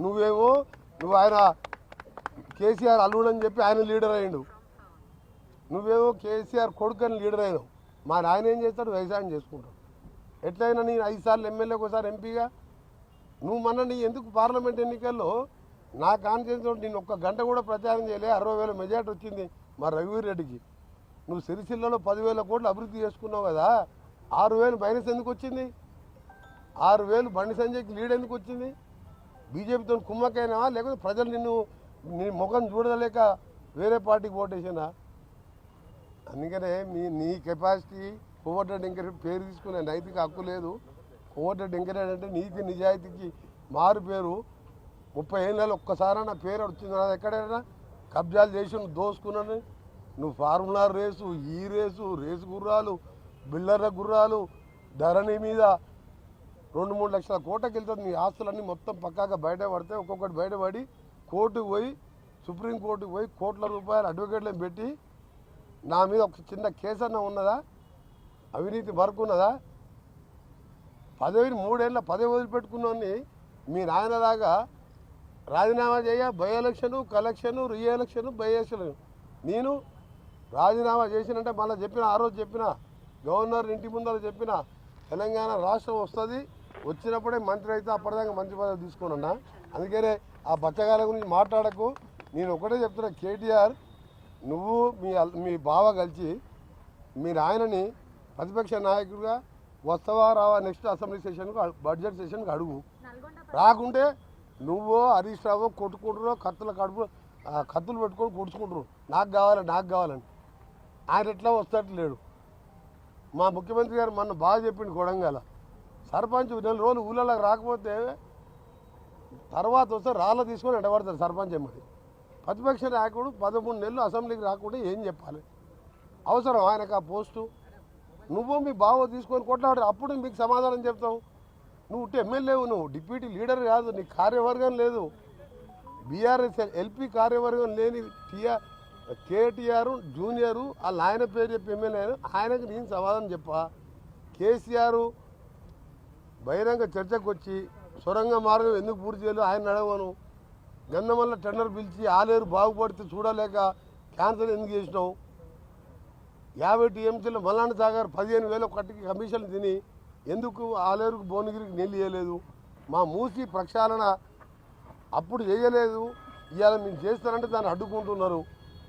నువ్వేమో నువ్వు ఆయన కేసీఆర్ అల్లుడని చెప్పి ఆయన లీడర్ అయ్యిండు, నువ్వేమో కేసీఆర్ కొడుకని లీడర్ అయినావు. మా నాయన ఏం చేస్తాడు? వ్యవసాయం చేసుకుంటాడు. ఎట్లయినా నేను 5 సార్లు ఎమ్మెల్యేకి ఒకసారి ఎంపీగా నువ్వు నీ ఎందుకు పార్లమెంట్ ఎన్నికల్లో నా కాన్ఫిడెన్స్ నేను ఒక్క గంట కూడా ప్రచారం చేయలే. 60,000 మెజార్టీ వచ్చింది మా రఘువీర్ రెడ్డికి. నువ్వు సిరిసిల్లలో 10,000 కోట్లు అభివృద్ధి చేసుకున్నావు కదా, 6,000 మైనస్ ఎందుకు వచ్చింది? 6,000 బండి సంజయ్కి లీడ్ ఎందుకు వచ్చింది? బీజేపీతో కుమ్మకైనావా లేకపోతే ప్రజలు నీ ముఖం చూడలేక వేరే పార్టీకి ఓటేసినా? అందుకనే నీ కెపాసిటీ కోమటిరెడ్డి వెంకరెడ్డి పేరు తీసుకునే నైతిక హక్కు లేదు. కోమటిరెడ్డి వెంకరెడ్డి అంటే నీతి నిజాయితీకి మారు పేరు. 30 ఏళ్ళలో ఒక్కసారి నా పేరు వచ్చింది. నాది ఎక్కడైనా కబ్జాలు చేసి నువ్వు దోసుకున్నాను. నువ్వు ఫార్ములా రేసు, ఈ రేసు గుర్రాలు, బిల్డర్ల గుర్రాలు, ధరణి మీద 2-3 లక్షల కోట్లకి వెళ్తుంది. నీ ఆస్తులన్నీ మొత్తం పక్కాగా బయటపడితే ఒక్కొక్కటి బయటపడి కోర్టుకు పోయి సుప్రీంకోర్టుకు పోయి కోట్ల రూపాయలు అడ్వకేట్లను పెట్టి నా మీద ఒక చిన్న కేసు అన్న ఉన్నదా? అవినీతి మరుకున్నదా? పదవిని 3 ఏళ్ళ పదవి వదిలిపెట్టుకున్నోని మీ నాయనలాగా రాజీనామా చేయ by election, collection, re election, by election. నేను రాజీనామా చేసినంటే మళ్ళీ చెప్పిన, ఆ రోజు చెప్పిన, గవర్నర్ ఇంటి ముందర చెప్పిన, తెలంగాణ రాష్ట్రం వస్తుంది, వచ్చినప్పుడే మంత్రి అయితే అప్పటిదాకా మంత్రి పదవి తీసుకున్నా. అందుకనే ఆ బచ్చగాల గురించి మాట్లాడకు. నేను ఒకటే చెప్తున్నా, కేటీఆర్ నువ్వు మీ బావ కలిసి మీ నాయనని ప్రతిపక్ష నాయకుడిగా వస్తావా రావా నెక్స్ట్ అసెంబ్లీ సెషన్కు బడ్జెట్ సెషన్కి అడుగు. రాకుంటే నువ్వు హరీష్ రావు కొట్టుకుంటున్నావు, కత్తులు పెట్టుకొని కొడుచుకుంటున్నావు, నాకు కావాలని. ఆయన ఎట్లా వస్తట్టు లేడు. మా ముఖ్యమంత్రి గారు మొన్న బాగా చెప్పిండు, కొడంగల సర్పంచ్ 4 రోజులు ఊళ్ళలోకి రాకపోతే తర్వాత వస్తే రాళ్ళ తీసుకొని ఎడబడతారు సర్పంచ్ ఎమ్మడి. ప్రతిపక్ష నాయకుడు 13 నెలలు అసెంబ్లీకి రాకుండా ఏం చెప్పాలి? అవసరం ఆయనకు ఆ పోస్టు? నువ్వు మీ బావ తీసుకొని కొట్లాడు, అప్పుడు మీకు సమాధానం చెప్తావు. నువ్వు ఎమ్మెల్యేవు, నువ్వు డిప్యూటీ లీడర్ కాదు, నీకు కార్యవర్గం లేదు. బీఆర్ఎస్ ఎల్పీ కార్యవర్గం లేని కేటీఆర్ జూనియరు వాళ్ళ ఆయన పేరు చెప్పి ఎమ్మెల్యే, ఆయనకు నేను సమాధానం చెప్పా. కేసీఆర్ బహిరంగ చర్చకు వచ్చి సొరంగ మార్గం ఎందుకు పూర్తి చేయలేదు ఆయన నడవను, గంధమల్ల టెండర్ పిలిచి ఆలేరు బాగుపడితే చూడలేక క్యాన్సల్ ఎందుకు చేసినావు, 50 టీఎంసీలో మల్లాండ సాగర్ 15,000 కట్టికి కమిషన్ తిని ఎందుకు ఆలేరుకు భువనగిరికి నీళ్ళు ఇవ్వలేదు, మా మూసి ప్రక్షాళన అప్పుడు చేయలేదు, ఇవాళ మేము చేస్తారంటే దాన్ని అడ్డుకుంటున్నారు.